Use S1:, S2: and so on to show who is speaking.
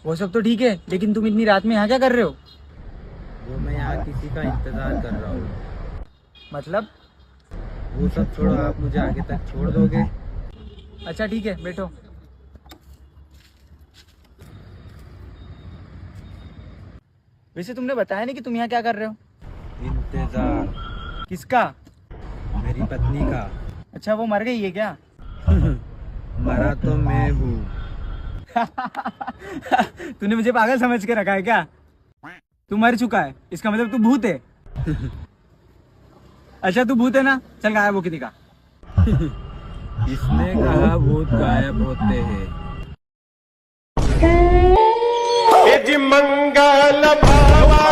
S1: वो सब तो ठीक है, लेकिन तुम इतनी रात में यहाँ क्या कर रहे हो?
S2: वो मैं यहाँ किसी का इंतजार कर रहा हूँ।
S1: मतलब?
S2: वो सब छोड़ो, आप मुझे आगे तक छोड़ दोगे?
S1: अच्छा ठीक है, बैठो। वैसे तुमने बताया नहीं कि तुम यहाँ क्या कर रहे हो?
S2: इंतजार।
S1: किसका?
S2: मेरी पत्नी का।
S1: अच्छा, वो मर गई है क्या?
S2: मरा तो मैं हूँ।
S1: तूने मुझे पागल समझ के रखा है क्या? तू मर चुका है, इसका मतलब तू भूत है। अच्छा तू भूत है ना, चल गायब होके दिखा।
S2: इसने कहा भूत गायब होते हैं।
S3: मंगल भावा